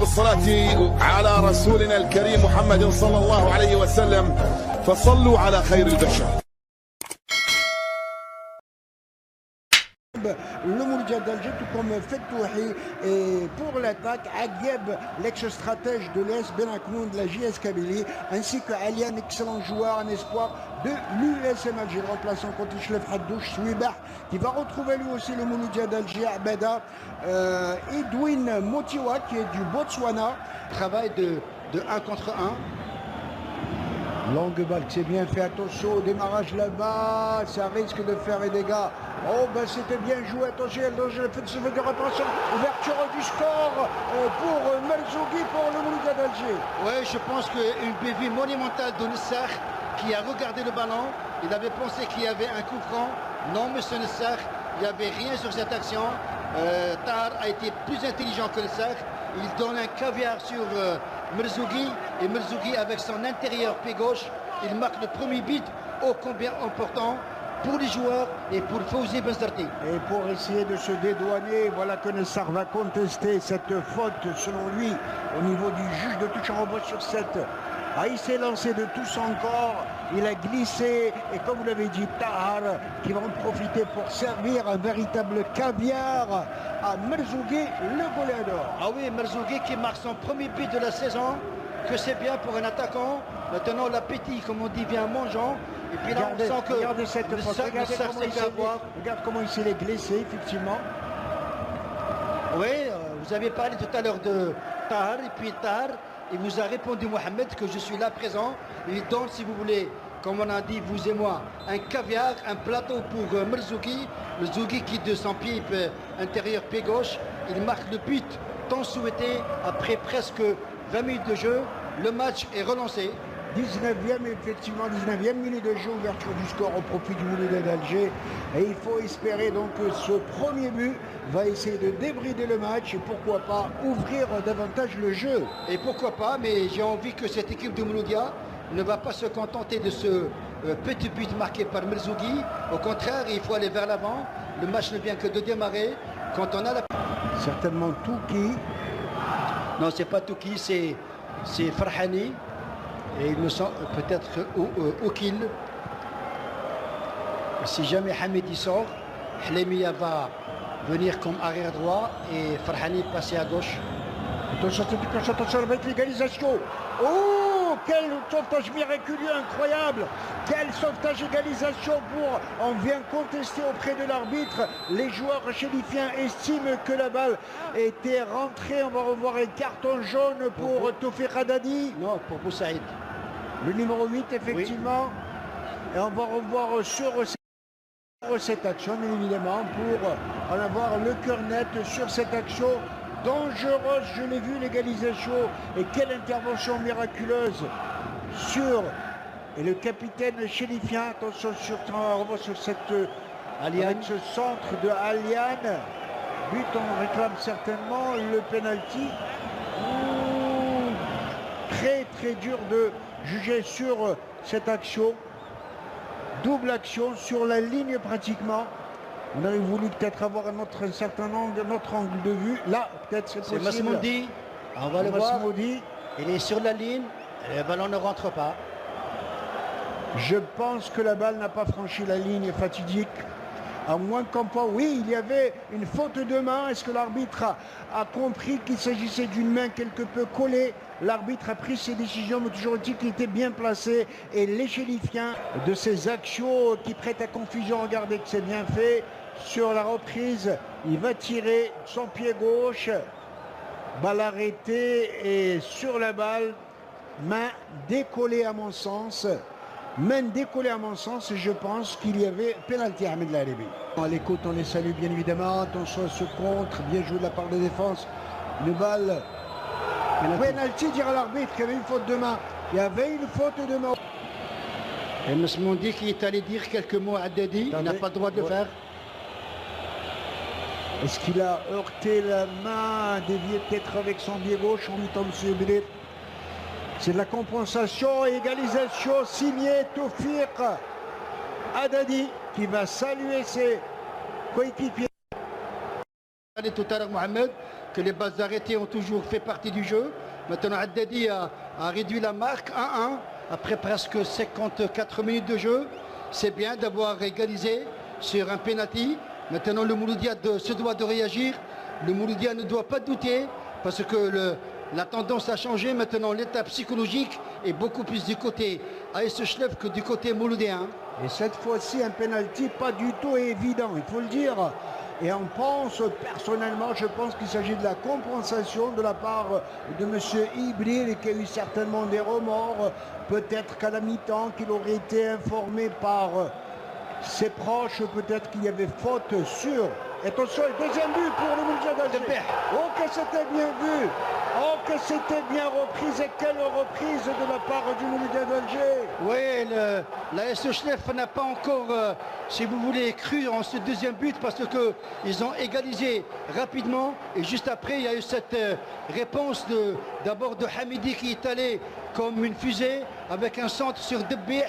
بالصلاة على رسولنا الكريم محمد صلى الله عليه وسلم فصلوا على خير البشر. Le Mouloudia d'Alger, tout comme Fetouhi, et pour l'attaque, Agueb, l'ex-stratège de l'ES Benaknoun de la JS Kabylie, ainsi que Alian, excellent joueur, un espoir de l'USM Alger, remplaçant contre Ishlef Haddouch, Souibah, qui va retrouver lui aussi le Mouloudia d'Alger, Abeda, Edwin Motiwa, qui est du Botswana. Travail de 1 contre 1. Longue balle, c'est bien fait, attention au démarrage là-bas, ça risque de faire des dégâts. Oh ben c'était bien joué, attention, le fait de se faire de réparation, ouverture du score pour Merzougi pour le Mouloudia d'Alger. Oui, je pense qu'une bévue monumentale de Nessar qui a regardé le ballon, il avait pensé qu'il y avait un coup franc. Non, monsieur Nessar, il n'y avait rien sur cette action. Tahar a été plus intelligent que Nessar. Il donne un caviar sur Merzougi et Merzougi avec son intérieur pied gauche, il marque le premier but ô combien important pour les joueurs et pour Fawzi Benzarti. Et pour essayer de se dédouaner, voilà que Nessar va contester cette faute selon lui au niveau du juge de touche en sur cette. Ah, il s'est lancé de tout son corps, il a glissé et comme vous l'avez dit, Tahar qui va en profiter pour servir un véritable caviar à Merzougi, le goléador. Ah oui, Merzougi qui marque son premier but de la saison, que c'est bien pour un attaquant. Maintenant l'appétit, comme on dit, vient en mangeant. Et puis là, regardez, on sent que regardez cette faute, regarde comment il s'est glissé, effectivement. Oui, vous avez parlé tout à l'heure de Tahar et puis Tahar. Il vous a répondu, Mohamed, que je suis là présent. Il donne, si vous voulez, comme on a dit, vous et moi, un caviar, un plateau pour Merzougi. Merzougi qui, de son pied intérieur, pied gauche, il marque le but tant souhaité après presque 20 minutes de jeu. Le match est relancé. 19e, effectivement, 19e minute de jeu, ouverture du score au profit du Mouloudia d'Alger. Et il faut espérer donc que ce premier but va essayer de débrider le match et pourquoi pas ouvrir davantage le jeu. Et pourquoi pas, mais j'ai envie que cette équipe de Mouloudia ne va pas se contenter de ce petit but marqué par Merzougi. Au contraire, il faut aller vers l'avant. Le match ne vient que de démarrer. Quand on a la... Certainement Touki. Non, c'est pas Touki, c'est Farhani. Et il me semble peut-être Oukil. Si jamais Hamidi sort, Hlemia va venir comme arrière droit et Farhani passer à gauche. Attention avec l'égalisation. Oh, quel sauvetage miraculeux, incroyable. Quel sauvetage égalisation pour... On vient contester auprès de l'arbitre. Les joueurs chérifiens estiment que la balle était rentrée. On va revoir un carton jaune pour Tofir Haddadi. Non, pour Boussaïd. Le numéro 8, effectivement. Et on va revoir sur cette action, bien évidemment, pour en avoir le cœur net sur cette action dangereuse. Je l'ai vu, l'égalisation. Et quelle intervention miraculeuse sur... Et le capitaine chérifien, attention sur cette... Avec ce centre de Alian. But, on réclame certainement le penalty. Très très dur de juger sur cette action. Double action sur la ligne pratiquement. On aurait voulu peut-être avoir un certain angle, notre angle de vue. Là, peut-être c'est possible. C'est Masmoudi. On va le voir. Masmoudi. Il est sur la ligne. Et le ballon ne rentre pas. Je pense que la balle n'a pas franchi la ligne fatidique. À moins qu'on pense, oui, il y avait une faute de main. Est-ce que l'arbitre a compris qu'il s'agissait d'une main quelque peu collée? L'arbitre a pris ses décisions, mais toujours dit qu'il était bien placé. Et les chérifiens de ces actions qui prêtent à confusion, regardez que c'est bien fait. Sur la reprise, il va tirer son pied gauche. Balle arrêtée et sur la balle, main décollée à mon sens. Main décollée à mon sens, et je pense qu'il y avait pénalty à Ahmed Larebi. À l'écoute, on les salue bien évidemment. Attention à ce contre, bien joué de la part de défense. Une balle. Pénalty, dira l'arbitre, il y avait une faute de main. Il y avait une faute de main. Et Masmoudi qui est allé dire quelques mots à Haddadi, il n'a pas le droit de le faire. Est-ce qu'il a heurté la main, dévié peut-être avec son pied gauche en mettant M. Bélir? C'est de la compensation et égalisation signée Tofir Haddadi qui va saluer ses coéquipiers. Tout à l'heure, Mohamed, que les balles arrêtées ont toujours fait partie du jeu. Maintenant, Haddadi a réduit la marque 1-1 après presque 54 minutes de jeu. C'est bien d'avoir égalisé sur un penalty. Maintenant, le Mouloudia se doit de réagir. Le Mouloudia ne doit pas douter parce que la tendance a changé. Maintenant, l'état psychologique est beaucoup plus du côté AS Chlef que du côté mouloudien. Et cette fois-ci, un penalty pas du tout évident, il faut le dire. Et on pense, personnellement, je pense qu'il s'agit de la compensation de la part de M. Ibril, qui a eu certainement des remords. Peut-être qu'à la mi-temps, qu'il aurait été informé par ses proches, peut-être qu'il y avait faute sur. Attention, deuxième but pour le Mouloudia d'Alger. Oh, que c'était bien vu. Oh, que c'était bien reprise. Et quelle reprise de la part du Mouloudia d'Alger. Oui, l'AS Chlef n'a pas encore, si vous voulez, cru en ce deuxième but parce qu'ils ont égalisé rapidement. Et juste après, il y a eu cette réponse d'abord de Hamidi qui est allé comme une fusée avec un centre sur Debih.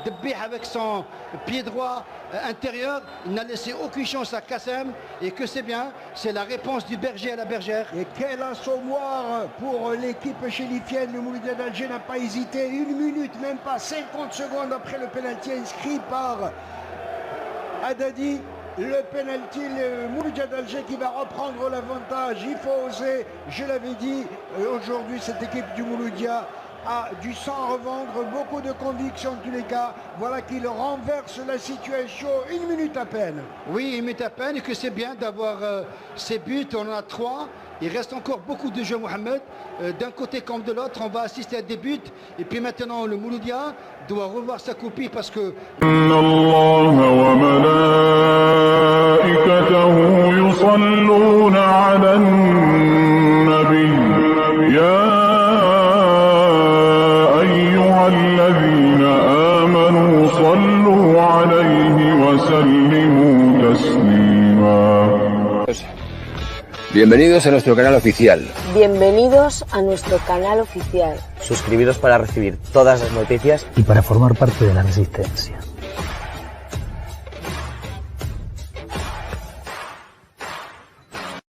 Debih avec son pied droit intérieur, il n'a laissé aucune chance à Kassem et que c'est bien, c'est la réponse du berger à la bergère. Et quel assommoir pour l'équipe chérifienne. Le Mouloudia d'Alger n'a pas hésité, 1 minute, même pas 50 secondes après le pénalty inscrit par Haddadi. Le pénalty, le Mouloudia d'Alger qui va reprendre l'avantage. Il faut oser, je l'avais dit, aujourd'hui cette équipe du Mouloudia a du sang à revendre, beaucoup de conviction en tous les cas. Voilà qu'il renverse la situation, 1 minute à peine. Oui, 1 minute à peine et que c'est bien d'avoir ces buts, on en a 3. Il reste encore beaucoup de jeux, Mohamed. D'un côté comme de l'autre, on va assister à des buts. Et puis maintenant, le Mouloudia doit revoir sa copie parce que... Bienvenidos a nuestro canal oficial. Bienvenidos a nuestro canal oficial. Suscribiros para recibir todas las noticias y para formar parte de la Resistencia.